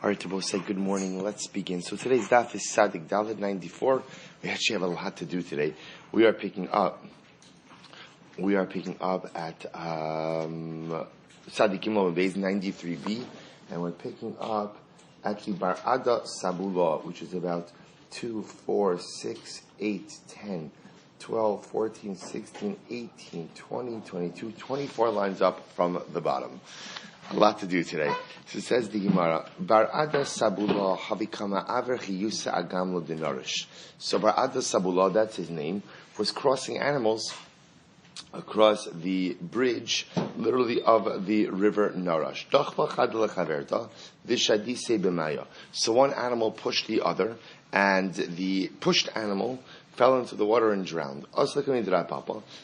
All right, to both say good morning. Let's begin. So today's daf is Sadik Dalit 94. We actually have a lot to do today. We are picking up at Sadik Gimel Beis 93b, and we're picking up at the Bar'ada Sabula, which is about 2, 4, 6, 8, 10, 12, 14, 16, 18, 20, 22, 24 lines up from the bottom. A lot to do today. So it says the Gemara, Bar'ada Sabula Havikama Aver Chiyusa Agam Lo Dinarish. So Bar'ada Sabula, that's his name, was crossing animals across the bridge, literally of the river Narash. So one animal pushed the other, and the pushed animal fell into the water and drowned.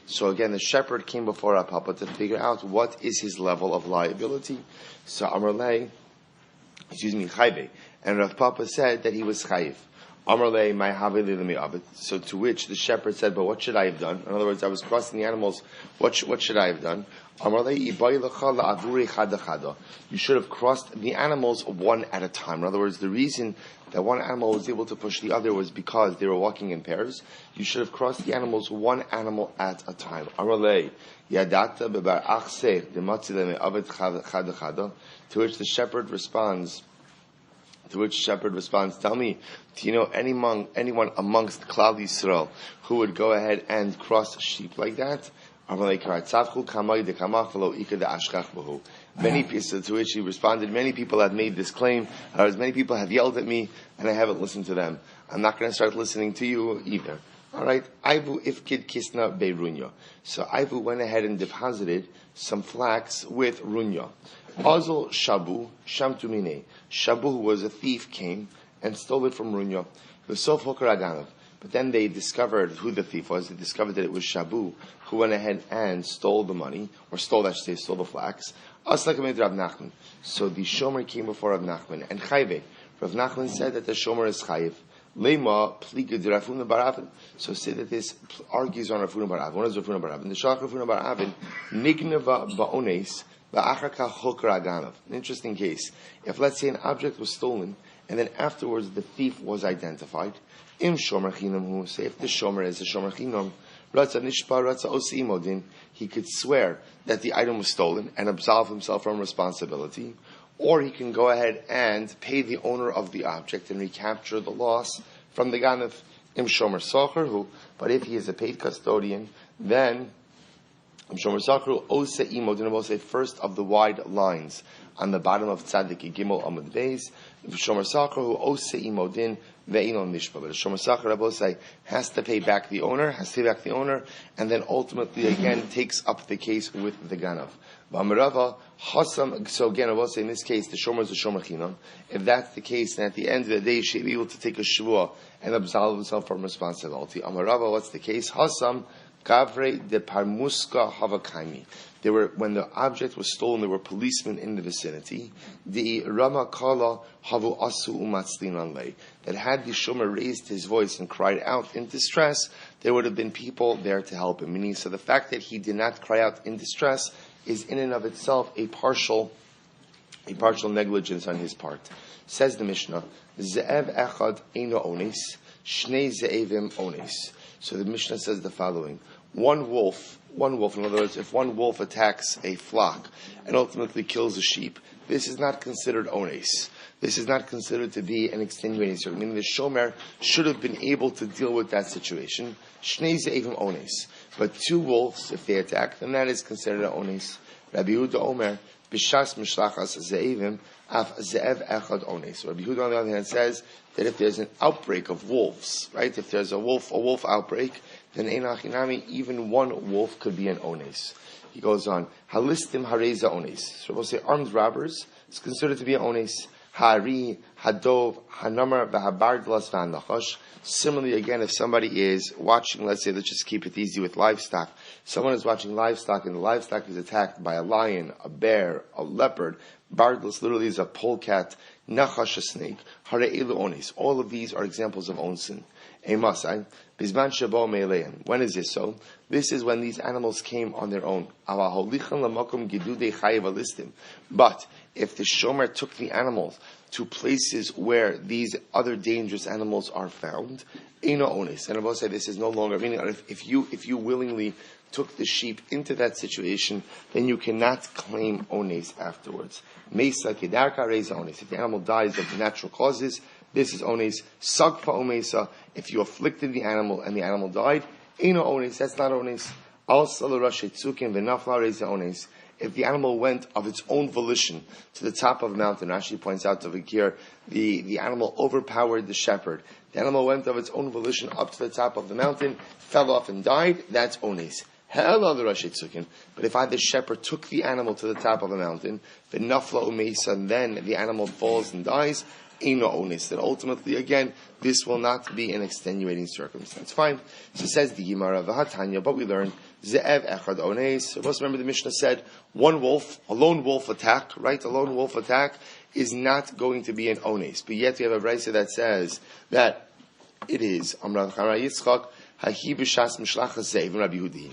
So again, the shepherd came before Rav Papa to figure out what is his level of liability. So Chayve. And Rav Papa said that he was Chayiv. So to which the shepherd said, but what should I have done? In other words, I was crossing the animals. What should I have done? You should have crossed the animals one at a time. In other words, the reason that one animal was able to push the other was because they were walking in pairs. You should have crossed the animals one animal at a time. To which the shepherd responds, tell me, do you know anyone amongst Klal Yisrael who would go ahead and cross sheep like that? Many pieces to which he responded, many people have made this claim, many people have yelled at me, and I haven't listened to them. I'm not going to start listening to you either. Alright, Aivu ifkid kisna beirunya. So Aivu went ahead and deposited some flax with runya. Azul Shabu, Shamtumine. Shabu, who was a thief, came and stole it from Runya. But then they discovered who the thief was. They discovered that it was Shabu, who went ahead and stole the money, or stole the flax. So the Shomer came before Rav Nachman, and Chayve. Rav Nachman said that the Shomer is Chayiv. Lema pliga de Rafuna Baravin. So say that this argues on Rafuna Baravin. What is Rafuna Baravin? The Shach Rafuna Baravin, Nigneva Ba'ones, an interesting case. If, let's say, an object was stolen, and then afterwards the thief was identified, im shomer chinam hu, say if the shomer is a shomer chinam, ratza nishpa ratza osi, he could swear that the item was stolen and absolve himself from responsibility, or he can go ahead and pay the owner of the object and recapture the loss from the ganav, im shomer socher hu. But if he is a paid custodian, then first of the wide lines on the bottom of Tzadik Gimel Amud Beis. Shomer Sakru Ose Imodin Ve'inon Nishpa. But Shomer Sakru has to pay back the owner, and then ultimately again takes up the case with the Ganav. So again, I will say in this case, the Shomer is a Shomer Chinam. If that's the case, then at the end of the day, he should be able to take a Shavua and absolve himself from responsibility. Amarava, what's the case? Hasam Gavre de Parmuska Havakaimi. There were, when the object was stolen, there were policemen in the vicinity. The Rama Kala Havu Asu Umatzlinan Lei. That had the Shomer raised his voice and cried out in distress, there would have been people there to help him. Meaning, so the fact that he did not cry out in distress is in and of itself a partial negligence on his part. Says the Mishnah, Ze'ev Echad Eino Ones, Shnei Ze'evim Ones. So the Mishnah says the following. One wolf, in other words, if one wolf attacks a flock and ultimately kills a sheep, this is not considered ones. This is not considered to be an extenuating circumstance. Meaning the shomer should have been able to deal with that situation. Shnei ze'evim ones. But two wolves, if they attack, then that is considered an ones. Rabbi Yehuda Omer, b'shas mishlachas ze'evim, af ze'ev echad ones. Rabbi Yehuda on the other hand says that if there's an outbreak of wolves, right? If there's a wolf outbreak, then Einachinami, even one wolf could be an ones. He goes on, Halistim hareza ones. So we'll say armed robbers is considered to be an ones. Hari, Hadov, Hanamar, Vahabardlas, Vandachosh. Similarly, again, if somebody is watching, let's just keep it easy with livestock. Someone is watching livestock and the livestock is attacked by a lion, a bear, a leopard. Bardlas literally is a polecat, Nachash, a snake. Hare elu ones. All of these are examples of onsin. Emasai, Bizman Shabo Meleyan. When is this so? This is when these animals came on their own. But if the shomer took the animals to places where these other dangerous animals are found, Eino Ones. And Rabbi say this is no longer, meaning if you willingly took the sheep into that situation, then you cannot claim Ones afterwards. Mesa Kedarka Reza Ones. If the animal dies of natural causes, this is Ones. Sagpa Omesa. If you afflicted the animal and the animal died, Eino Ones. That's not Ones. If the animal went of its own volition to the top of a mountain, Rashi points out over here, the animal overpowered the shepherd. The animal went of its own volition up to the top of the mountain, fell off and died, that's ones. Hello, the Rashi Tzukin. But if the shepherd took the animal to the top of a mountain, the nafla umeisa, and then the animal falls and dies, Eino onis. That ultimately, again, this will not be an extenuating circumstance. Fine. So says the Gemara, V'hatanya, but we learned, Ze'ev echad ones. So remember the Mishnah said, one wolf, a lone wolf attack, right? A lone wolf attack is not going to be an ones. But yet we have a brayso that says that it is. Amar Chara Yitzchak, Hahi b'shas mishlachas ze'ev Rabbi Yehudi.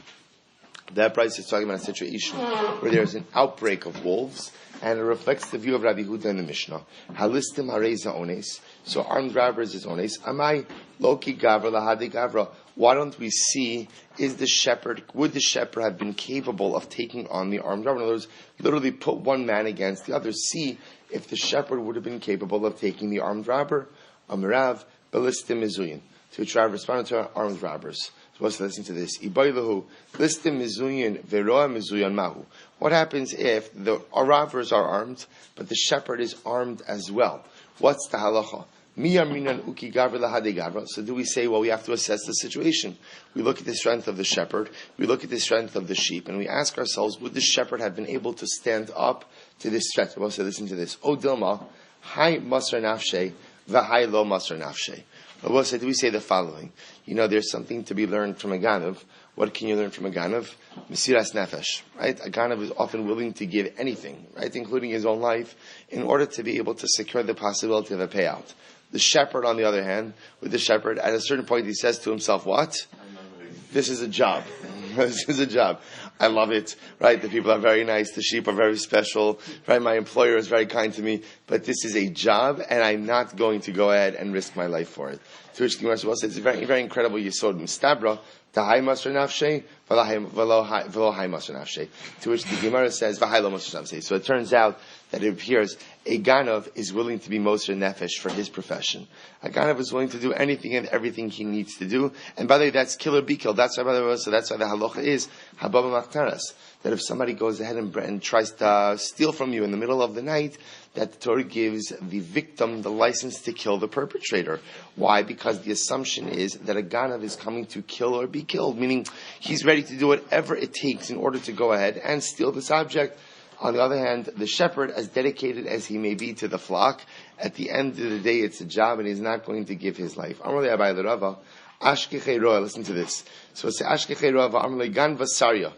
That brayso is talking about a situation where there is an outbreak of wolves, and it reflects the view of Rabbi Huda in the Mishnah. Halistim hareza ones. So armed robbers is ones. Amai loki gavra lahadi gavra. Why don't we see, would the shepherd have been capable of taking on the armed robber? In other words, literally put one man against the other. See if the shepherd would have been capable of taking the armed robber. Amirav balistim mizuyin. To which Rav responded to armed robbers. So let's listen to this. Ibaylahu listim mizuyin veroa mizuyan mahu. What happens if the robbers are armed, but the shepherd is armed as well? What's the halacha? So do we say, well, we have to assess the situation. We look at the strength of the shepherd, we look at the strength of the sheep, and we ask ourselves, would the shepherd have been able to stand up to this threat? We'll say, listen to this. O Dilma, hi masar nafshe, v'hai lo masar nafshe. We'll say, do we say the following? There's something to be learned from a ganav. What can you learn from a ganav? Mesiras nefesh, right? A ganav is often willing to give anything, right, including his own life, in order to be able to secure the possibility of a payout. The shepherd, on the other hand, at a certain point he says to himself, what? This is a job. This is a job. I love it, right? The people are very nice, the sheep are very special, right? My employer is very kind to me, but this is a job, and I'm not going to go ahead and risk my life for it. To which the Gemara says, it's a very, very incredible yisod, mistabra, to which the Gemara says, so it turns out that it appears a ganav is willing to be moser nefesh for his profession. A ganav is willing to do anything and everything he needs to do. And by the way, that's kill or be killed. That's why the halacha is hababa machtaras. That if somebody goes ahead and tries to steal from you in the middle of the night, that the Torah gives the victim the license to kill the perpetrator. Why? Because the assumption is that a ganav is coming to kill or be killed, meaning he's ready to do whatever it takes in order to go ahead and steal this object. On the other hand, the shepherd, as dedicated as he may be to the flock, at the end of the day, it's a job, and he's not going to give his life. Listen to this. So it's Ashkechei Rava, Amrle Gan Vasarya.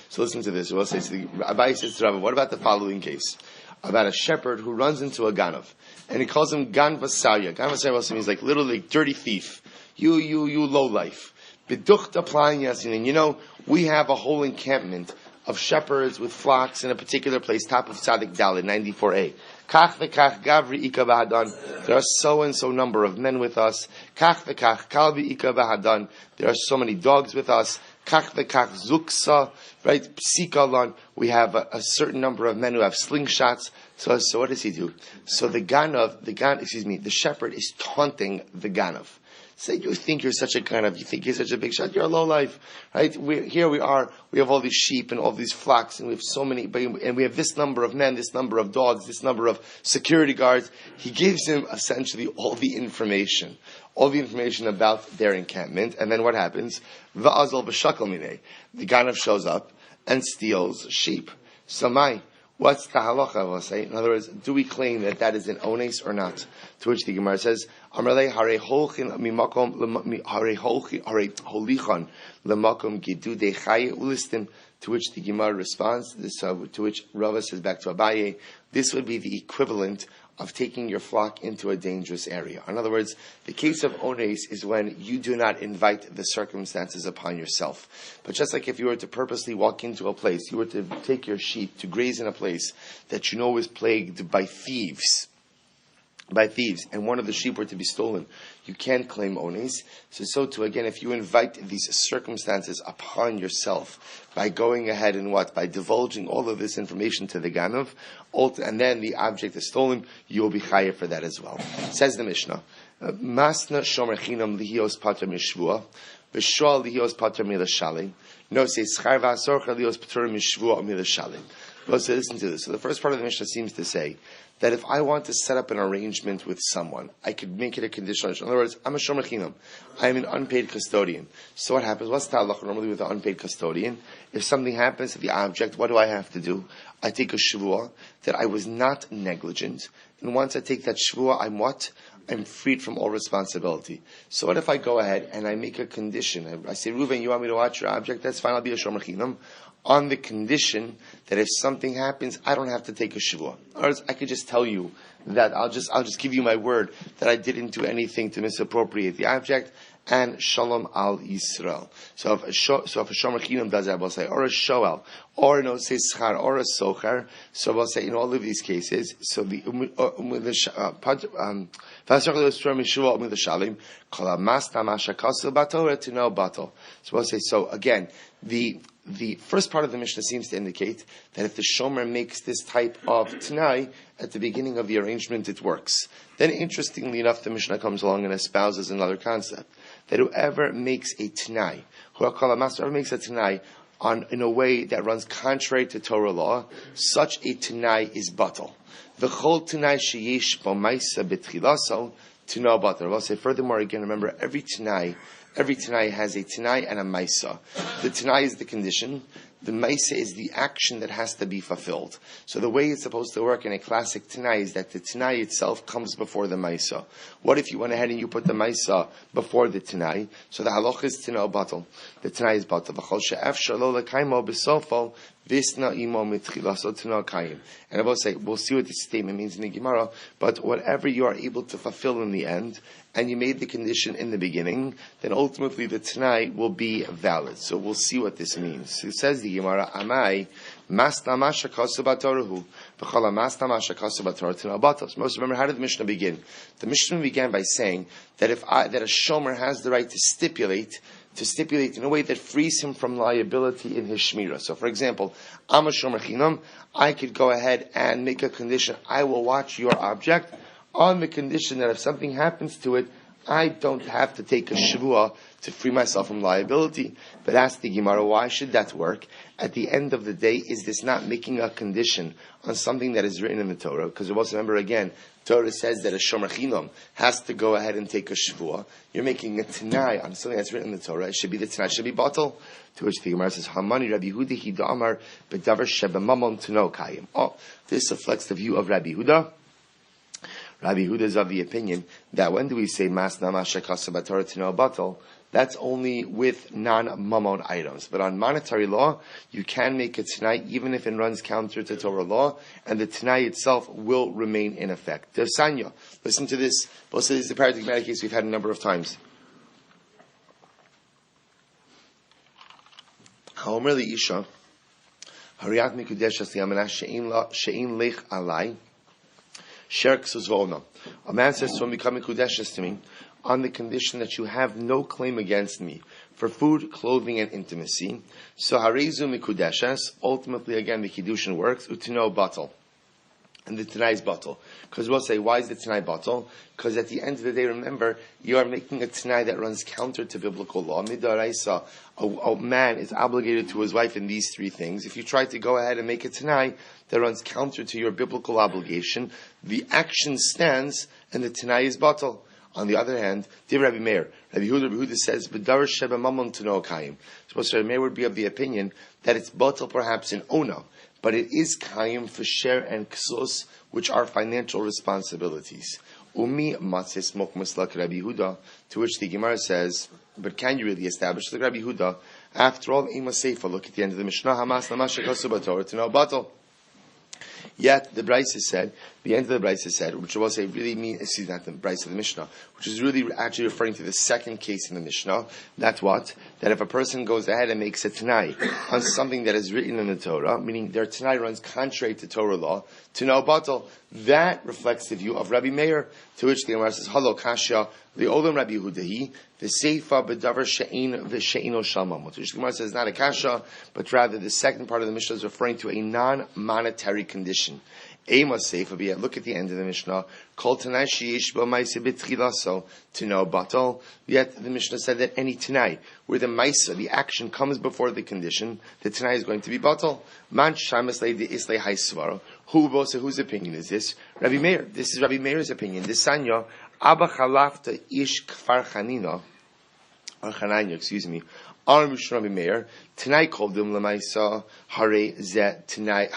So listen to this. We'll say, Abai says to Rava, what about the following case? About a shepherd who runs into a ganav, and he calls him Gan Vasarya. Gan Vasarya also means like literally dirty thief. You low life. Beduchta Plain Yasin. We have a whole encampment of shepherds with flocks in a particular place, top of Tzadik Dalet, 94a. Kach v'kach gavri ika b'hadan. There are so and so number of men with us. Kach v'kach kalbi ika b'hadan. There are so many dogs with us. Kach v'kach zuksa, right? Psikalan. We have a certain number of men who have slingshots. So what does he do? So the shepherd is taunting the ganav. Say, you think you're such a ganav, you think you're such a big shot, you're a low life, right? Here we are, we have all these sheep and all these flocks, and we have so many, and we have this number of men, this number of dogs, this number of security guards. He gives him essentially all the information about their encampment, and then what happens? Va'azal b'shakal minei. The ganav shows up and steals sheep. So what's the halacha, I will say? In other words, do we claim that is an ones or not? To which the Gemara says, Amrlei hare holchin hare holichan lemakom gidude chaye ulistim. To which the Gemara responds, to which Rava says back to Abaye, this would be the equivalent of taking your flock into a dangerous area. In other words, the case of ones is when you do not invite the circumstances upon yourself. But just like if you were to purposely walk into a place, you were to take your sheep to graze in a place that you know is plagued by thieves, and one of the sheep were to be stolen, you can't claim ones. So too, again, if you invite these circumstances upon yourself by going ahead and by divulging all of this information to the Ganav, and then the object is stolen, you will be chayav for that as well. Says the Mishnah, Masna shomer chinam lihios pater mishvua, v'shua lihios pater milashali. No, say schar v'asorcha lihios pater mishvua milashali. Listen to this. So the first part of the Mishnah seems to say that if I want to set up an arrangement with someone, I could make it a conditional. In other words, I'm a shomer chinam. I'm an unpaid custodian. So what happens? What's the halacha normally with an unpaid custodian? If something happens to the object, what do I have to do? I take a shvuah that I was not negligent. And once I take that shvuah, I'm freed from all responsibility. So what if I go ahead and I make a condition? I say, Reuven, you want me to watch your object? That's fine, I'll be a shomer chinam. On the condition that if something happens, I don't have to take a shvuah. Or I could just tell you that I'll just give you my word that I didn't do anything to misappropriate the object, and shalom al Yisrael. So if a shomer chinam does that, we'll say, or a shoel, or say schar, or a socher. So we'll say in all of these cases. So the so we'll say. So again, the first part of the Mishnah seems to indicate that if the shomer makes this type of t'nai at the beginning of the arrangement, it works. Then, interestingly enough, the Mishnah comes along and espouses another concept, that whoever makes a t'nai, whoever makes a t'nai in a way that runs contrary to Torah law, such a t'nai is batal. V'chol t'nai sheyesh bo ma'isa b'tchilaso t'nai batal. I'll say furthermore again, remember every t'nai has a Tanai and a Maisa. The Tanai is the condition. The Maisa is the action that has to be fulfilled. So the way it's supposed to work in a classic Tanai is that the Tanai itself comes before the Maisa. What if you went ahead and you put the Maisa before the Tanai? So the halach is Tanai batal. The Tanai is batal. V'chol she'ef shalo l'kaimo b'sofo visna imo mitchilaso Tanai kayim. And I will say, we'll see what this statement means in the Gemara, but whatever you are able to fulfill in the end, and you made the condition in the beginning, then ultimately the Tanai will be valid. So we'll see what this means. It says the Gemara, Amai, Masna Masha Kasubatorahu, B'chala Masna Masha Kasubator Tanai Batos. Most remember, how did the Mishnah begin? The Mishnah began by saying that that a shomer has the right to stipulate in a way that frees him from liability in his shmirah. So, for example, I'm a shomer chinam. I could go ahead and make a condition. I will watch your object on the condition that if something happens to it, I don't have to take a shvuah to free myself from liability. But ask the Gemara, why should that work? At the end of the day, is this not making a condition on something that is written in the Torah? Because also remember again, Torah says that a shomer chinam has to go ahead and take a shvuah. You're making a tanai on something that's written in the Torah. It should be the tanai, should be batal. To which the Gemara says, Hamani Rabbi Huda Hida Amar B'davar Sheba Mamon Tano Kayim. Oh, this reflects the view of Rabbi Huda. Rabbi Huda is of the opinion that when do we say Masna Masha Kasabator Tano Batal? That's only with non-mamon items. But on monetary law, you can make a t'nai even if it runs counter to Torah law, and the t'nai itself will remain in effect. Sanya, listen to this. Both of this is a paradigmatic case we've had a number of times. Haomer li isha, hariyat mikudeshas liyamana she'in lech alai, sherk suzvona. A man says to him, become mikudeshas to me, on the condition that you have no claim against me for food, clothing, and intimacy. So harezu mikudeshes, ultimately again the kiddushin works, utino batal. And the Tanai is batal. Because we'll say, why is the Tanai batal? Because at the end of the day, remember, you are making a Tanai that runs counter to biblical law. Midaraisa, a man is obligated to his wife in these three things. If you try to go ahead and make a Tanai that runs counter to your biblical obligation, the action stands and the Tanai is batal. On the other hand, dear Rabbi Meir, Rabbi Huda says, "B'dar sheba mamon tano kayim." Suppose Rabbi Meir would be of the opinion that it's batal perhaps in ona, but it is kayim for share and ksus, which are financial responsibilities. Umi matzis mokmas like Rabbi Huda, to which the Gemara says, but can you really establish like Rabbi Huda? After all, ima seifa. Look at the end of the Mishnah. Hamas namasha kasubator to know batal. Yet the Brisa said the end of the Brisa said, which will say really mean, excuse me, not the Brisa of the Mishnah, which is really actually referring to the second case in the Mishnah. That's what? That if a person goes ahead and makes a Tanai on something that is written in the Torah, meaning their Tanai runs contrary to Torah law, to no batal, that reflects the view of Rabbi Meir, to which the Gemara says, Halo Kasha, the Olam Rabbi Yehudahi, the Seifa B'davar She'in V'She'ino Shalmamot. Which the Gemara says not a Kasha, but rather the second part of the Mishnah is referring to a non-monetary condition. Ema Seifa, but yet look at the end of the Mishnah, Kol Tanai Sheyesh Bo Maisa B'Tchilaso, to no batal. Yet the Mishnah said that any Tanai, where the Maisa, the action comes before the condition, the Tanai is going to be batal. Man Shamas Le'di Islei Haisvaro. Whose opinion is this? Rabbi Meir. This is Rabbi Meir's opinion. This Sanya, Abba Chalafta Ish Kfar Chanina, or Chananya, excuse me, Ar Mishra Rabbi Meir, Tanai called him Lamaisa, Hare Zet Tanai.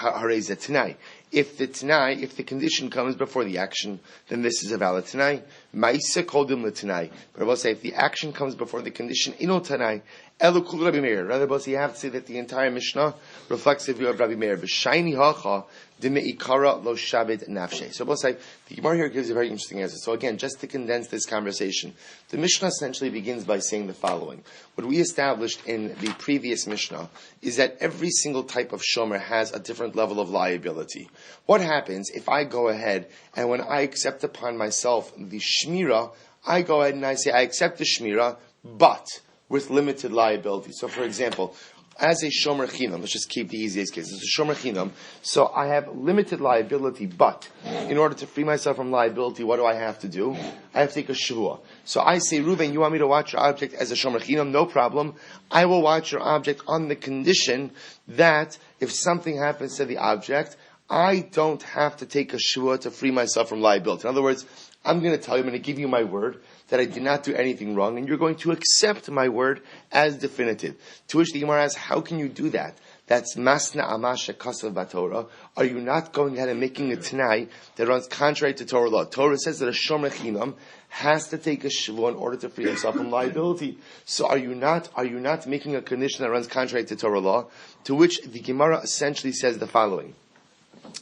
If the condition comes before the action, then this is a valid Tanai. Maisa called him Tanai. But I will say, if the action comes before the condition, Ino Tanai, Elukul Rabbi Meir. Rather, you have to say that the entire Mishnah reflects the view of Rabbi Meir. B'shayni hacha d'me'ikara lo shabed nafshe. So we'll say, the Gemara here gives a very interesting answer. So again, just to condense this conversation, the Mishnah essentially begins by saying the following. What we established in the previous Mishnah is that every single type of shomer has a different level of liability. What happens if I go ahead and when I accept upon myself the shmira, I go ahead and I say, I accept the shmira, but with limited liability. So for example, as a shomer chinam, let's just keep the easiest case. As a shomer chinam, so I have limited liability, but in order to free myself from liability, what do I have to do? I have to take a shavua. So I say, Reuven, you want me to watch your object as a shomer chinam? No problem. I will watch your object on the condition that if something happens to the object, I don't have to take a shavua to free myself from liability. In other words, I'm going to tell you, I'm going to give you my word that I did not do anything wrong, and you're going to accept my word as definitive. To which the Gemara asks, how can you do that? That's masna amasha kasav batorah. Are you not going ahead and making a tanai that runs contrary to Torah law? Torah says that a shomer chinam has to take a shavua in order to free himself from liability. So are you not making a condition that runs contrary to Torah law? To which the Gemara essentially says the following.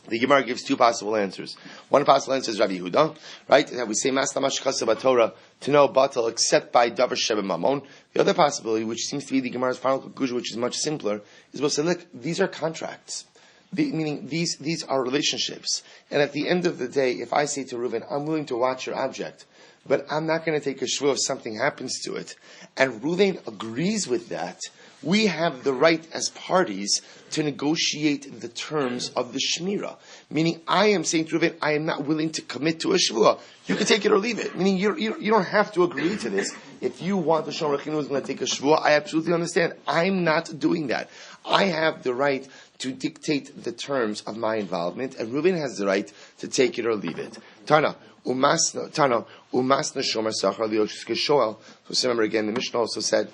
The Gemara gives two possible answers. One possible answer is Rabbi Yehuda, right? That we say Masnamash Chasa Torah to know batal except by Davar Sheba Mamon. The other possibility, which seems to be the Gemara's final conclusion, which is much simpler, is we'll say, look, these are contracts. Meaning these are relationships. And at the end of the day, if I say to Reuven, I'm willing to watch your object, but I'm not going to take a shvuah if something happens to it, and Reuven agrees with that, we have the right as parties to negotiate the terms of the shmira. Meaning, I am saying to Reuven, I am not willing to commit to a shvuah. You can take it or leave it. Meaning, you don't have to agree to this. If you want the shomer chinu is going to take a shvuah, I absolutely understand. I'm not doing that. I have the right to dictate the terms of my involvement, and Reuven has the right to take it or leave it. Tana umasna shomer sachar liyoshke shoel. So remember again, the Mishnah also said,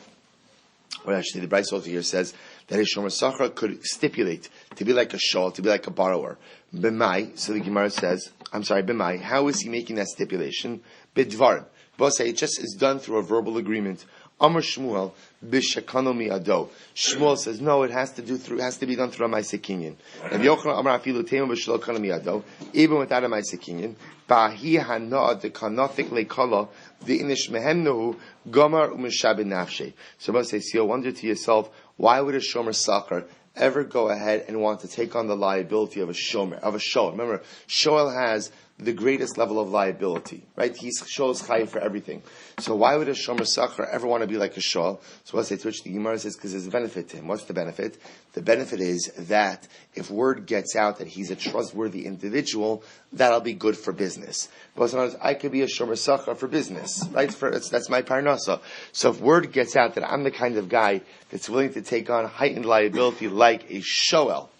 or actually the Bryce also here says that a shomer sachar could stipulate to be like a shol, to be like a borrower. B'mai, so the Gemara says, b'mai, how is he making that stipulation? B'dvar. Both say it just is done through a verbal agreement. Amar Shmuel b'shakano mi'ado. Shmuel says no, it has to be done through a ma'aseh kinyan. And Yochanan Amar afilu tema b'shlo kano mi'ado, even without a ma'aseh kinyan. Ba'hi hana'a dekanothic le'kala de'inish mehennohu gomar u'mishabed nafshe. So both say, so wonder to yourself, why would a shomer sachar ever go ahead and want to take on the liability of a shomer, of a shoel? Remember, shoel has the greatest level of liability, right? He shows chayim for everything. So why would a shomer sachar ever want to be like a shoel? So what's it to which the Gemara says, because there's a benefit to him. What's the benefit? The benefit is that if word gets out that he's a trustworthy individual, that'll be good for business. But sometimes I could be a shomer sachar for business, right? That's my parnasa. So if word gets out that I'm the kind of guy that's willing to take on heightened liability like a shoel,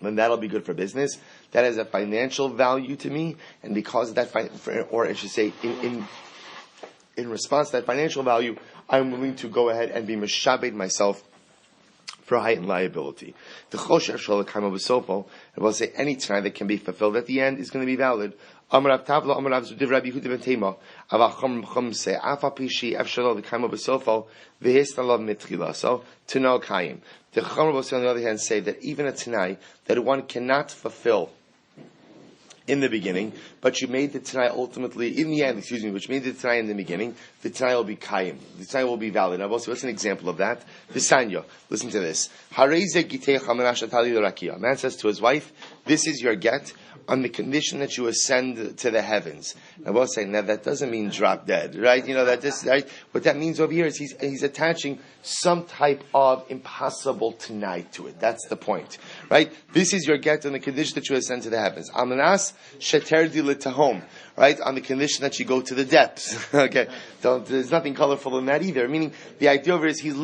then that'll be good for business. That has a financial value to me, and because of that, or I should say, in response to that financial value, I'm willing to go ahead and be meshabed myself for heightened liability. The chosher shalakama b'sofo, and we'll say any time that can be fulfilled at the end is going to be valid. Amarav Tavla, Amarav Zudiv Rabbi Yehuda ben Tema, Avachom Chomse, Afa Pishi, Efshalo, the Kaima B'Sofo, V'Histalav Mitchila. So, Tano Kayim. The Chomar on the other hand say that even a Tanai, that one cannot fulfill in the beginning, but you made the Tanai ultimately, in the end, which made the Tanai in the beginning, the Tanai will be Kayim. The Tanai will be valid. Now, what's an example of that? The Sanya. Listen to this. A man says to his wife, this is your get on the condition that you ascend to the heavens. Now, we'll say, now that doesn't mean drop dead, right? Right? What that means over here is he's attaching some type of impossible tonight to it. That's the point, right? This is your get on the condition that you ascend to the heavens. Amanas sheterdi litahom, right? On the condition that you go to the depths. Okay, there's nothing colorful in that either. Meaning, the idea over is he's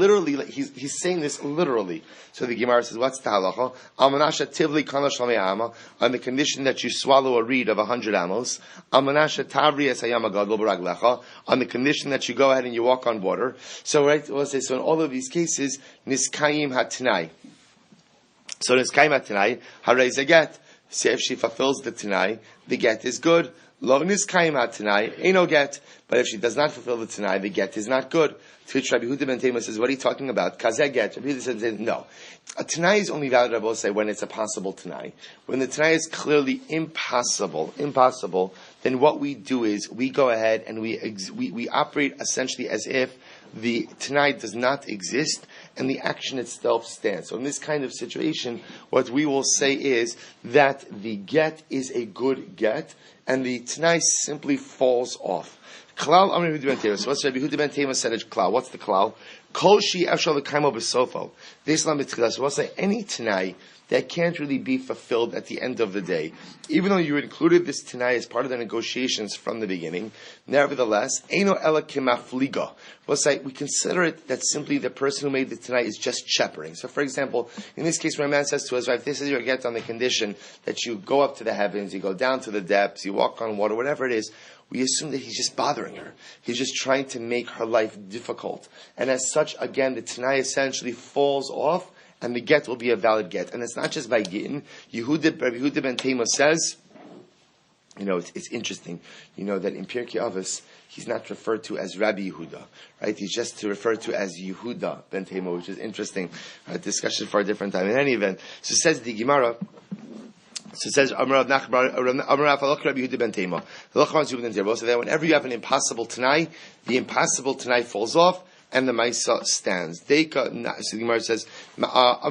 saying this literally. So the Gemara says, what's the halacha? Amanasha tivli kana shalmei ama, on the condition that you swallow a reed of 100 amos. Amanasha tavri es hayam hagadol b'raglecha, on the condition that you go ahead and you walk on water. So right, we'll say, so in all of these cases, niskayim hatanai. So niskayim hatanai, harei zaget. So if she fulfills the tanai, the get is good. Lo niskayim hatanai, ain't no get. But if she does not fulfill the tanai, the get is not good. To which Rabbi Yehuda ben Tema says, what are you talking about? Kazeh get. Rabbi Yehuda says, no. A tanai is only valid, Rabbi say, when it's a possible tanai. When the tanai is clearly impossible, then what we do is we go ahead and we operate essentially as if the tanai does not exist and the action itself stands. So in this kind of situation, what we will say is that the get is a good get and the tanai simply falls off. Klal Amri Yehuda ben Tema. So what's Rabbi Yehuda ben Tema said as klal? What's the klal? Kol shi efshal l'kaimo b'sofo. This lam b'tchilas. So we'll say any tanai that can't really be fulfilled at the end of the day, even though you included this tanai as part of the negotiations from the beginning. Nevertheless, eino ela kemafliga. We'll say we consider it that simply the person who made the tanai is just shepherding. So, for example, in this case, when a man says to his wife, "This is your get on the condition that you go up to the heavens, you go down to the depths, you walk on water, whatever it is." We assume that he's just bothering her. He's just trying to make her life difficult. And as such, again, the tanai essentially falls off, and the get will be a valid get. And it's not just by gittin. Rabbi Yehuda ben Tema says, it's interesting, that in Pirkei Avos, he's not referred to as Rabbi Yehuda, right? He's just referred to as Yehuda ben Tema, which is interesting. A discussion for a different time. In any event, so says the Gemara, so it says, so that whenever you have an impossible tanai, the impossible tanai falls off, and the Maisa stands. So the Gemara says, our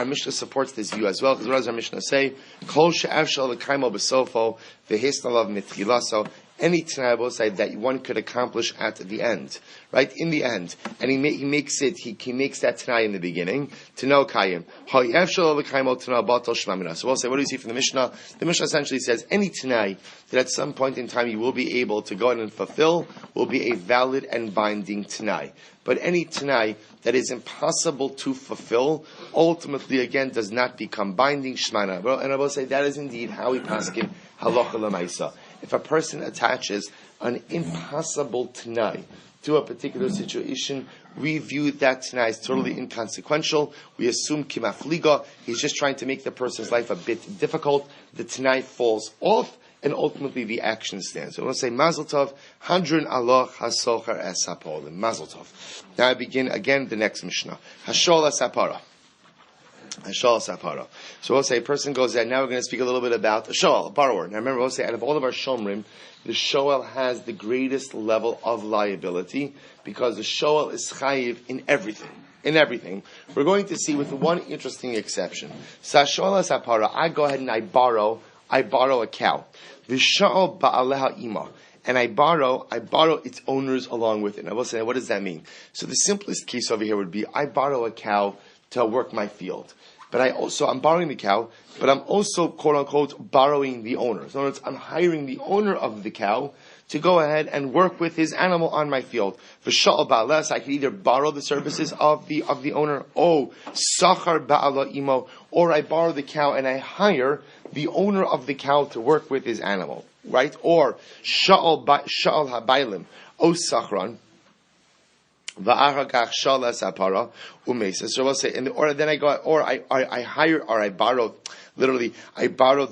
Mishnah supports this view as well, because what does our Mishnah say? Any tanai side that one could accomplish at the end, right? In the end, and he makes that tanai in the beginning to know kayim. So we'll say, what do we see from the Mishnah? The Mishnah essentially says any tanai that at some point in time you will be able to go in and fulfill will be a valid and binding tanai. But any tanai that is impossible to fulfill ultimately again does not become binding shmana. And I will say that is indeed how we paskin halacha l'maisa. If a person attaches an impossible tanai to a particular situation, we view that tanai as totally inconsequential. We assume kimafliga, he's just trying to make the person's life a bit difficult. The tanai falls off, and ultimately the action stands. So we'll say Mazel Tov, Handrin Allah Hasochar Es Hapolim. Mazel Tov. Now I begin again the next Mishnah. Hashol Es Hapara. Hashol Es Hapara. So we'll say a person goes there. Now we're going to speak a little bit about a shoel, a borrower. Now remember, we'll say out of all of our shomrim, the shoel has the greatest level of liability because the shoel is chayiv in everything. In everything. We're going to see with one interesting exception. So Hashol Es Hapara, I go ahead and I borrow a cow. V'sha'ol ba'aleha ima. And I borrow its owners along with it. I will say, what does that mean? So the simplest case over here would be, I borrow a cow to work my field. But I'm borrowing the cow, but I'm also, quote unquote, borrowing the owner. So in other words, I'm hiring the owner of the cow to go ahead and work with his animal on my field. V'sha'ol ba'aleh, so I can either borrow the services of the owner, sachar ba'ala imo, or I borrow the cow and I hire the owner of the cow to work with his animal, right? Or sha'al habaylim, sachran, va'aragach shalas apara umesa. So we'll say, I borrowed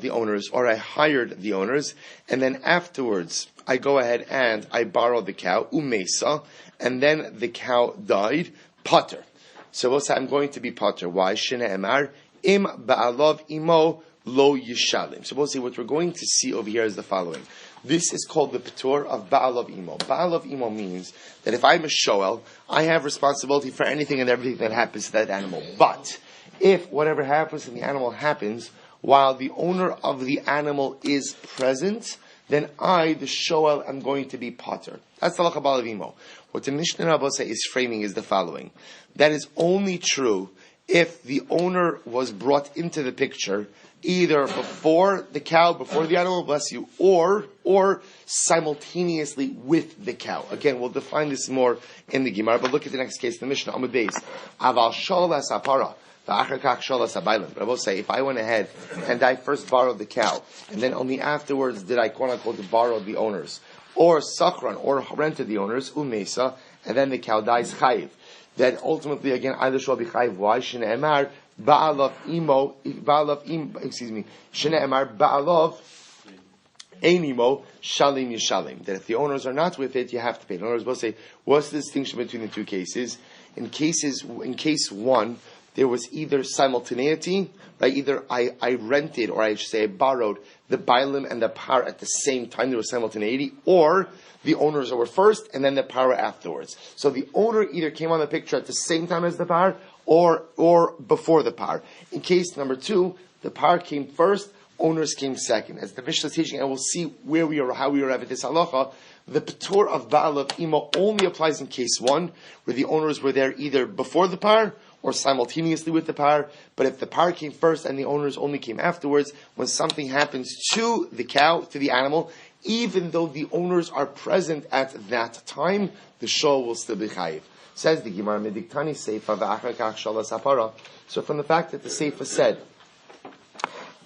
the owners, or I hired the owners, and then afterwards I go ahead and I borrowed the cow umesa, and then the cow died. Potter. So we'll say I'm going to be potter. Why? Shene emar im ba'alov imo lo yishalim. So we'll see what we're going to see over here is the following. This is called the P'tur of Ba'al of Imo. Ba'al of Imo means that if I'm a Shoel, I have responsibility for anything and everything that happens to that animal. But if whatever happens to the animal happens while the owner of the animal is present, then I, the Shoel, am going to be Pater. That's the Halacha Ba'al of Imo. What the Mishnah Rabbosai is framing is the following. That is only true if the owner was brought into the picture either before the cow, before the animal, bless you, or simultaneously with the cow. Again, we'll define this more in the Gemara, but look at the next case, the Mishnah, Amud Beis. Aval sholas apara, v'achar kach sholas abaylim. Rabbi say, if I went ahead and I first borrowed the cow, and then only afterwards did I quote unquote borrow the owners, or sakran, or rented the owners, umesa, and then the cow dies chayiv, then ultimately again either shall be chayiv. Why? Shne'emar Ba'alav imo, excuse me, Shne'emar Ba'alav Einimo Shalim Yishalim. That if the owners are not with it, you have to pay. The owners will say, what's the distinction between the two cases? In case one, there was either simultaneity, right? Either I rented, or I should say I borrowed the Bailim and the Par at the same time, there was simultaneity, or the owners were first and then the Par afterwards. So the owner either came on the picture at the same time as the Par, or before the Par. In case number two, the Par came first, owners came second. As the Mishnah is teaching, and we'll see where we are, how we arrive at this halacha, the P'tur of Ba'al of Imo only applies in case one, where the owners were there either before the Par, or simultaneously with the Par. But if the Par came first and the owners only came afterwards, when something happens to the cow, to the animal, even though the owners are present at that time, the show will still be chayiv. Says the Gemara, Mediktani Seifa v'achar kach shalas hapara. So from the fact that the Seifa said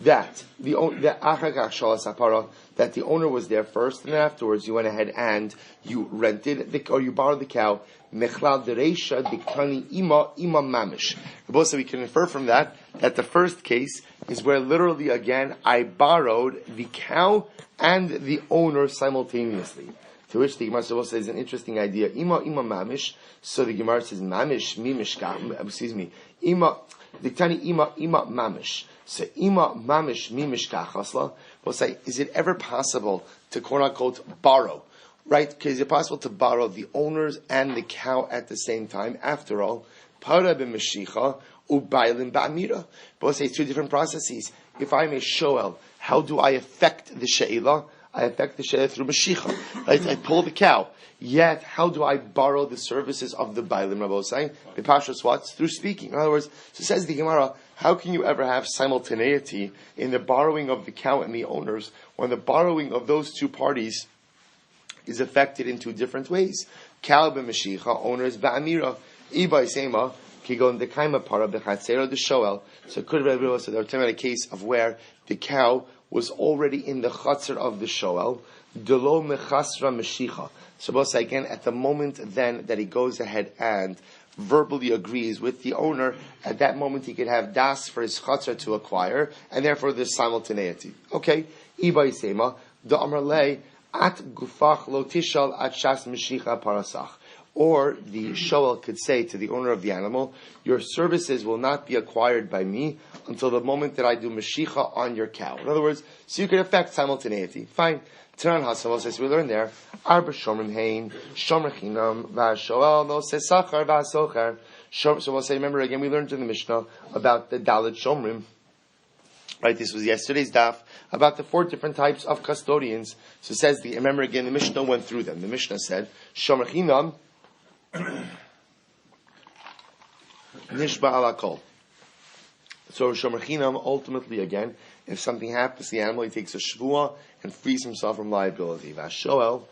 that the achar kach shalas hapara, that the owner was there first, and then afterwards you went ahead and you rented or you borrowed the cow. Mechlal dereisha diktani ima mamish. So we can infer from that the first case is where literally again I borrowed the cow and the owner simultaneously. To which the Gemara says an interesting idea. Ima mamish. So the Gemara says mamish mimishka. Excuse me. Diktani ima mamish. So ima mamish mimishka chasla. We'll say, is it ever possible to quote unquote borrow? Right? Because is it possible to borrow the owners and the cow at the same time? After all, para b'mashicha u'bailim ba'amira. But we'll say it's two different processes. If I'm a shoel, how do I affect the she'ila? I affect the she'ila through mashicha. Right? I pull the cow. Yet, how do I borrow the services of the bailim? Rabbi was saying, b'pashas what? Through speaking. In other words, so says the Gemara, how can you ever have simultaneity in the borrowing of the cow and the owners when the borrowing of those two parties is affected in two different ways? Cow b'mashicha, owners ba'amira, ibay sema, kigon dekaima para b'chatzera the shoel. So could Rabbi Reuel say, they're talking about a case of where the cow was already in the chatzar of the shoel, delo mechasra mashicha. So both again, at the moment then that he goes ahead and verbally agrees with the owner, at that moment he could have das for his chatzar to acquire, and therefore there's simultaneity. Okay, ibay sema, the amrlei, at gufach lo tishal at shas mashicha parasach. Or the shoel could say to the owner of the animal, your services will not be acquired by me until the moment that I do mashicha on your cow. In other words, so you can affect simultaneity. Fine. Taran Hasavos, as we learn there, Arba Shomrim Hain, Shomer Chinam, Vashoel, no Sesachar, Vasochar. So we'll say, remember again, we learned in the Mishnah about the Dalit Shomrim. Right, this was yesterday's daf, about the 4 different types of custodians. So it says, remember again, the Mishnah went through them. The Mishnah said, Shomer Chinam, Nishba ala kol. So Shomer Chinam, ultimately again, if something happens to the animal, he takes a shvuah and frees himself from liability. Vashoel,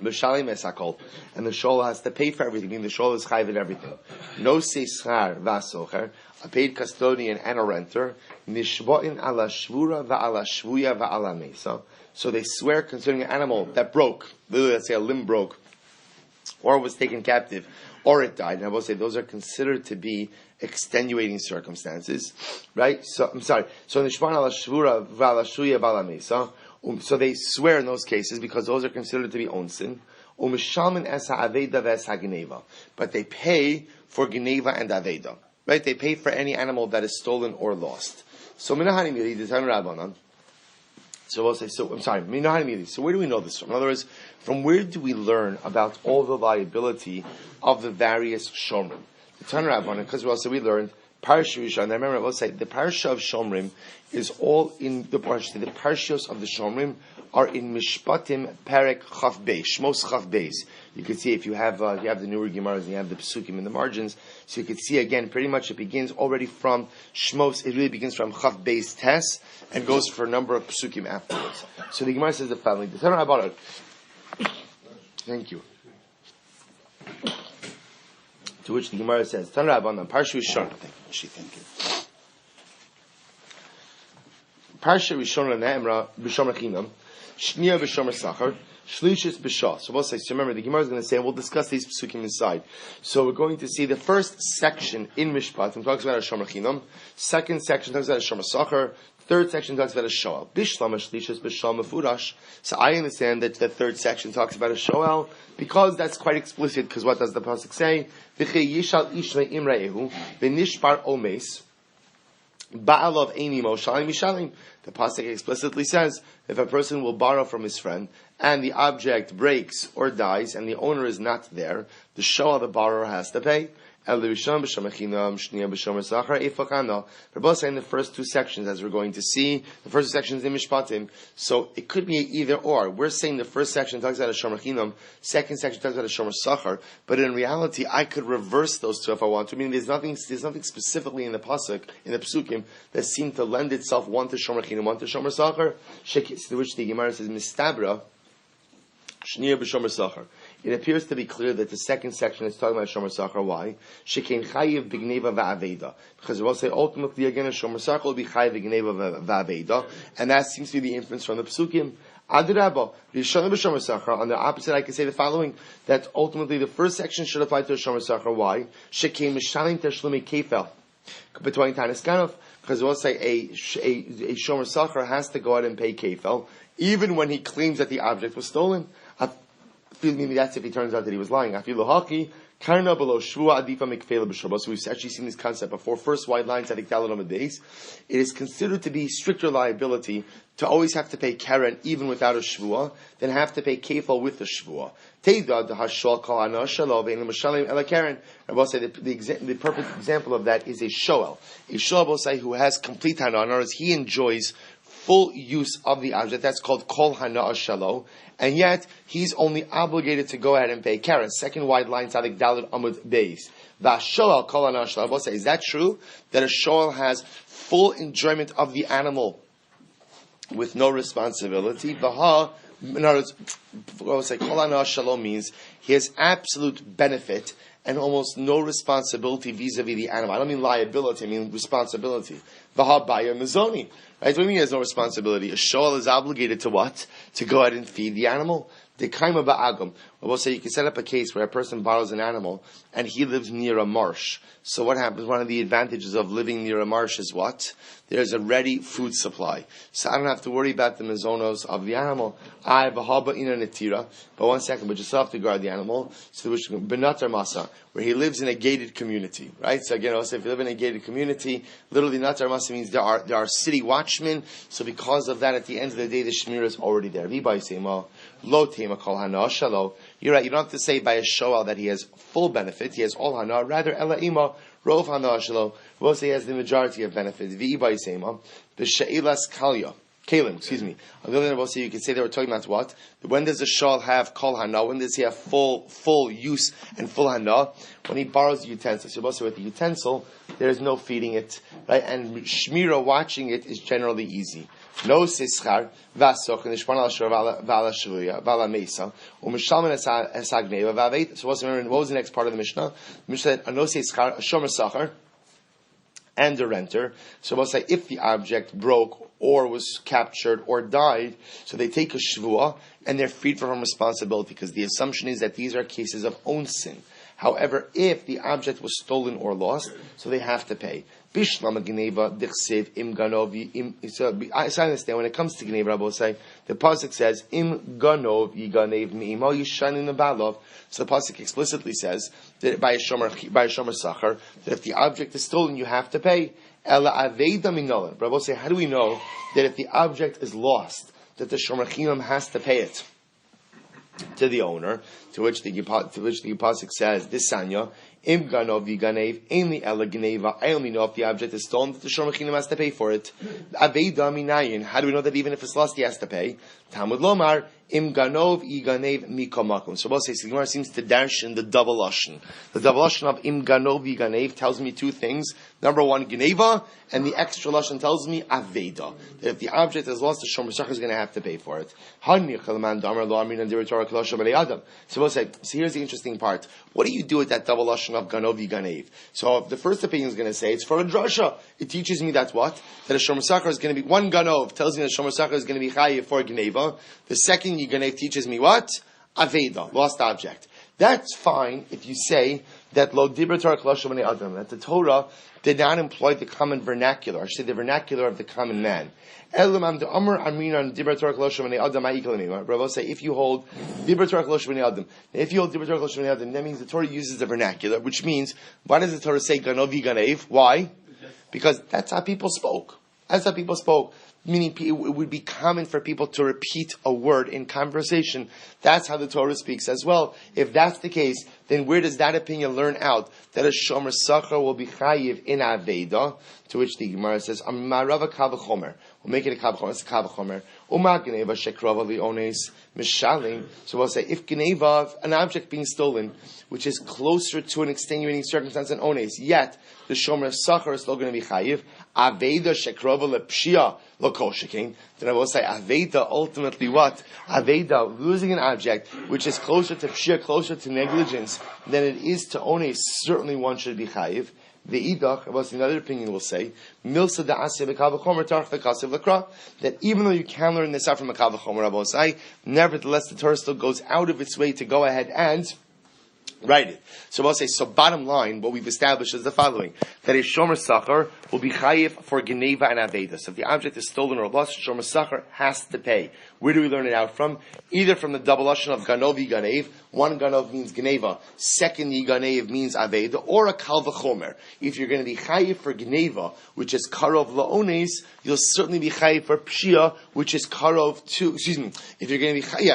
Mishalim esakol, and the shoel has to pay for everything. Meaning the shoel is chayv in everything. No seishar vasocher, a paid custodian and a renter. Nishboin ala shvura va'ala shvuya va'ala mesa. So they swear concerning an animal that broke, literally let's say a limb broke, or was taken captive, or it died. And I will say those are considered to be extenuating circumstances, right? So I'm sorry. So nishban ala shvura v'ala shvuya va'ala mesa. So they swear in those cases because those are considered to be onsin. But they pay for geneva and aveda. Right? They pay for any animal that is stolen or lost. So minahani mili the Tana Rabbanan. So we'll say. So I'm sorry, minahani mili. So where do we know this from? In other words, from where do we learn about all the liability of the various shomrim? The Tana Rabbanan, because we learned. Parsha Rishon. And I remember I will say the parsha of Shomrim is all in the parsha. The parshas of the Shomrim are in Mishpatim Perek Chaf Beis, Shmos Chaf Beis. You can see if you have the newer Gemaras and you have the Pesukim in the margins, so you can see again. Pretty much it begins already from Shmos. It really begins from Chaf Beis Tes and goes for a number of Pesukim afterwards. So the Gemara says the following: the Tanna Rabbanan. Thank you. To which the Gemara says, Tanna Rabbanan, Parsha Rishon. Thank you. Parsha Rishon Ne'emra B'Shomer Chinam, Shnia B'Shomer Sachar, Shlishis B'Shah. So we'll say, so remember, the Gemara is going to say, and we'll discuss these psukim inside. So we're going to see the first section in Mishpat, talks about a Shomer Chinam. Second section talks about a Shomer Sachar. Third section talks about a shoel. Bishlam Shlishas B'Shal Mefurash. So I understand that the third section talks about a shoel because that's quite explicit. Because what does the pasuk say? V'chei yishal ishmei imre'ehu v'nishbar omes ba'alav eini moshalim mishalim. The pasuk explicitly says if a person will borrow from his friend and the object breaks or dies and the owner is not there, the shoel the borrower has to pay. We're both saying the first two sections, as we're going to see. The first two sections in Mishpatim, so it could be either or. We're saying the first section talks about a Shomer Chinam, second section talks about a Shomer Sachar, but in reality, I could reverse those two if I want to. I mean, there's nothing specifically in the pasuk, in the Pesukim, that seem to lend itself one to Shomer Chinam, one to Shomer Sachar, to which the Gemara says, Mistabra, Shnia b'Shomer Sachar. It appears to be clear that the second section is talking about Shomer Sachar. Why? Shekein chayiv b'gneva va'aveda. Because we'll say ultimately again a Shomer Sachar will be chayiv b'gneva va'aveda, and that seems to be the inference from the Pesukim. Adrabah, Rishon b'Shomer Sachar. On the opposite, I can say the following: that ultimately the first section should apply to a Shomer Sachar. Why? Shekein mishalim teshlumi kefel. Because we'll say a Shomer Sachar has to go out and pay kefel, even when he claims that the object was stolen. That's if he turns out that he was lying. So we've actually seen this concept before. First white line, Tzadik Daled Amud Beis. It is considered to be stricter liability to always have to pay keren even without a shvua, than have to pay kefal with a shvua. And we'll say the perfect example of that is a shoel. A shoel will say who has complete hana. In other words, he enjoys full use of the object. That's called kol hana shalo, and yet he's only obligated to go ahead and pay keren. Second wide line, Tzadik Daled Amud Beis. V'ashoel kol hana shalo. We'll say, is that true that a shoel has full enjoyment of the animal with no responsibility? In other words, we'll say kol hana shalo means he has absolute benefit and almost no responsibility vis-a-vis the animal. I don't mean liability, I mean responsibility. V'habaya mizoni. Right? What do you mean he has no responsibility? A shoel is obligated to what? To go ahead and feed the animal. The kaima ba'agam. We'll say you can set up a case where a person borrows an animal and he lives near a marsh. So what happens? One of the advantages of living near a marsh is what? There's a ready food supply. So I don't have to worry about the mizonos of the animal. I have a haba in a netira. But one second, but you still have to guard the animal. So which benatar masa, where he lives in a gated community. Right? So again, I'll say if you live in a gated community, literally natar masa means there are city watchmen. So because of that, at the end of the day, the shmir is already there. Lo tema kol hana shalo. You're right. You don't have to say by a shoel that he has full benefit. He has all hana. Rather, ela ima rov hana shalo. We'll say he has the majority of benefit. V'i b'yisema b'she'ilas kalya. Kalim, excuse me. On the other hand, we'll say you can say they were talking about what? When does the shoel have kol hana? When does he have full use and full hana? When he borrows the utensil. So we'll say with the utensil, there is no feeding it, right? And shmira watching it is generally easy. No sischar vasoch nishpan al shor vala shvuya vala mesa umishalmen esagneva vavet. So what was the next part of the Mishnah? The Mishnah said a no sischar, a shomer sachar, and a renter. So we'll say if the object broke or was captured or died, so they take a shvua and they're freed from responsibility because the assumption is that these are cases of own sin. However, if the object was stolen or lost, so they have to pay. So I understand when it comes to Gneva, I will say the pasuk says Im ganov yiganev mi'imo yishanin nebalov. So the pasuk explicitly says that by a shomer sachar that if the object is stolen, you have to pay. Ela aveda minolan. Rabbi say, how do we know that if the object is lost, that the shomer chinam has to pay it to the owner? To which the pasuk says, this sanya, im ganov yiganev, ainli ela geneva. I only know if the object is stolen that the shomer chinam has to pay for it. Aveda minayin. How do we know that even if it's lost, he has to pay? Talmud lomar, im ganov yiganev mikomakum. So both say, the Gemara seems to dash in the double lashon. The double lashon of im ganov yiganev tells me two things. Number one, geneva, and the extra lashon tells me aveda. That if the object is lost, the shomer sacher is going to have to pay for it. So both say, so here's the interesting part. What do you do with that double lashon of ganov yiganev? So the first opinion is going to say it's for a drasha. It teaches me that what? That a shomer sacher is going to be, one ganov tells me that a shomer sacher is going to be chayiv for geneva. The second yiganev teaches me what? Aveda, lost object. That's fine if you say that lo dibra Torah k'lo b'nei adam, that the Torah did not employ the common vernacular, I should say the vernacular of the common man. Elamam de amar aminan dibra Torah k'lo b'nei adam ma'ikalim. Rabbi say if you hold dibra Torah k'lo b'nei adam, if you hold dibra Torah k'lo b'nei adam, that means the Torah uses the vernacular, which means why does the Torah say ganov yiganev? Why? Because that's how people spoke. That's how people spoke. Meaning it would be common for people to repeat a word in conversation. That's how the Torah speaks as well. If that's the case, then where does that opinion learn out that a shomer sacher will be chayiv in aveda? To which the Gemara says, "Amarava kavachomer." We'll make it a kavachomer. It's a kavachomer. Uma geneva shekrava liones mishalim. So we'll say if geneva, an object being stolen, which is closer to an extenuating circumstance than ones, yet the shomer sacher is still going to be chayiv. Aveda shekrava lepshia lokoshekin. Then I will say aveda ultimately what? Aveda, losing an object which is closer to pshia, closer to negligence than it is to ones. Certainly one should be chayiv. The idach, about another opinion will say, milsa da'aseh b'kavachomer tarch v'kasev l'kra, that even though you can learn this out from a kavachomer, Rabosai, nevertheless the Torah still goes out of its way to go ahead and write it. So I'll say, so bottom line, what we've established is the following, that a shomer sacher will be chayiv for geneva and aveda. So if the object is stolen or lost, shomer sacher has to pay. Where do we learn it out from? Either from the double lashon of ganov yiganev, one ganov means geneva, second yiganev means aveda, or a kal v'chomer. If you're going to be chayiv for geneva, which is karov la'ones, you'll certainly be chayiv for pshia, which is karov to, if you're going to be,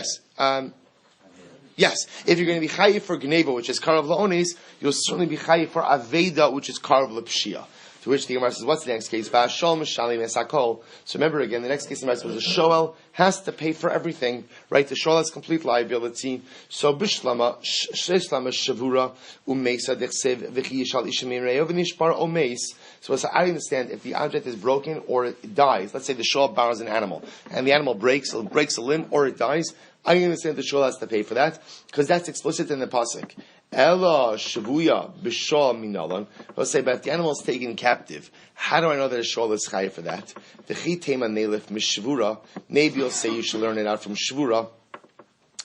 yes, if you're going to be chayiv for geneva, which is karav la'ones, you'll certainly be chayiv for aveda, which is karav la'pshia. To which the Gemara says, what's the next case? V'ashol mishalim esakol. So remember again, the next case in the Gemara was the shoel has to pay for everything, right? The shoel has complete liability. So bishlama shavura umeisa dechsev v'chi yishal ishamin re'ov v'nishbar omeis. So I understand if the object is broken or it dies. Let's say the shoel borrows an animal and the animal breaks a limb or it dies. I understand the shul has to pay for that because that's explicit in the pasuk. Ella shavuya b'shol minalan. Let's say, but if the animal is taken captive, how do I know that a shul is chayav for that? The chitema nelif mishvura. Maybe you'll say you should learn it out from shvura.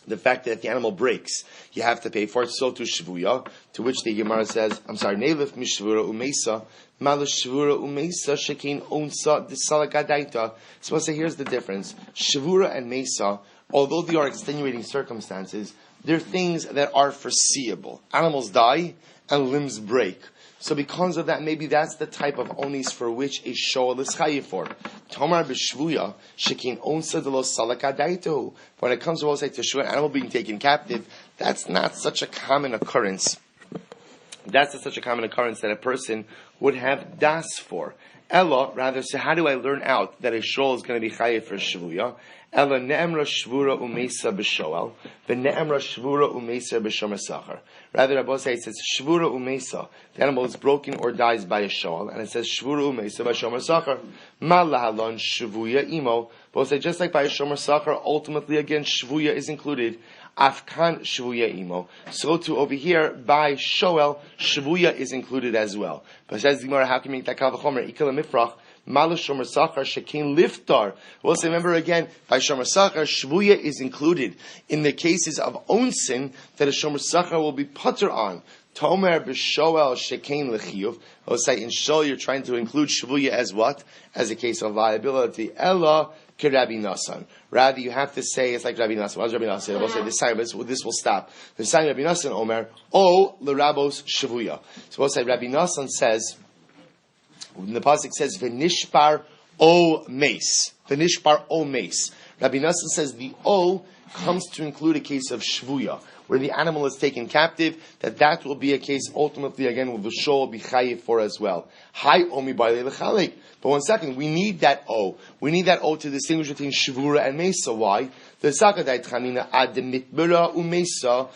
The fact that if the animal breaks, you have to pay for it. So to shvuya. To which the Gemara says, nelif mishvura umeisa. Malashvura umeisa shekin onsa disalagadaita. So let's say here's the difference. Shvura and mesa, although they are extenuating circumstances, they're things that are foreseeable. Animals die and limbs break. So because of that, maybe that's the type of onis for which a shoel is chayiv for. Tomar b'shvuya shekin onsa de lo salakadaito. When it comes to also to an animal being taken captive, that's not such a common occurrence. That's not such a common occurrence that a person would have das for. Ella, rather, so how do I learn out that a shoel is going to be chayiv for shvuya? Ella ne'emra shvura umeisa b'shoel, v'ne'emra shvura umeisa b'shomer sacher. Rather, Rabbi says it says shvura umeisa, the animal is broken or dies by a shoel, and it says shvura umeisa b'shomer sacher. Ma lahalon shvuya imo. Both say just like by a shomer sacher, ultimately again shvuya is included. Afkan shvuya imo. So too over here by shoel shvuya is included as well. But says the Gemara, how can you make that kavachomer? Ikala mifrach. Malu shomer sacher shekin liftar. We'll say, remember again, by shomer sacher, shvuya is included in the cases of onsin that a shomer sacher will be putter on. Tomer b'shoel shekin lechiyuv. We'll say in shol you're trying to include shvuya as what? As a case of liability. Ella Rabbi Nasan. Rather, you have to say it's like Rabbi Nasan. What does Rabbi Nasan say? We'll say this will stop. The sign Rabbi Nasan Omer, O l'rabos shavuya. So we'll say Rabbi Nasan says When the pasuk says v'nishbar o mace, v'nishbar o mace. Rabbi Nassan says the o comes to include a case of shvuya, where the animal is taken captive, that will be a case ultimately again with the shul will be chayiv for as well. Hi omi b'alei l'chalek. But 1 second, we need that o. We need that o to distinguish between shvura and mesa. Why? The sakadai tchanina ad mitbura umesa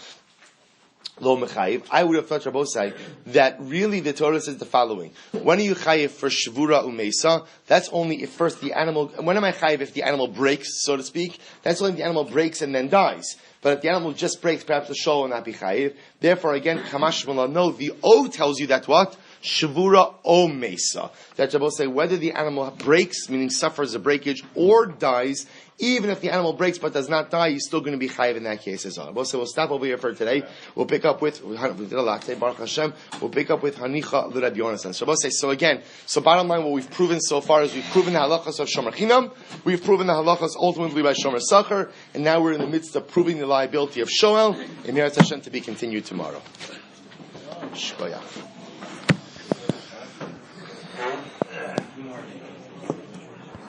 lo mechayiv. I would have thought Rabbosai that really the Torah says the following: when are you chayiv for shvura umesa? That's only if first the animal. When am I chayiv if the animal breaks, so to speak? That's only if the animal breaks and then dies. But if the animal just breaks, perhaps the shul will not be chayiv. Therefore, again, Kamash Shmuel, no, the O tells you that what? Shavura O Mesa. That Shabbos say whether the animal breaks, meaning suffers a breakage, or dies, even if the animal breaks but does not die, he's still going to be chayiv in that case as well. We'll stop over here for today. We'll pick up with, we did a lot today, Baruch Hashem, we'll pick up with Hanicha L'Rabbi Yonasan. Shabbos say, so bottom line, what we've proven so far is we've proven the halachas of Shomer Chinam, we've proven the halachas ultimately by Shomer Sachar, and now we're in the midst of proving the liability of Shoel, and Meretz Hashem to be continued tomorrow. Shkoyach.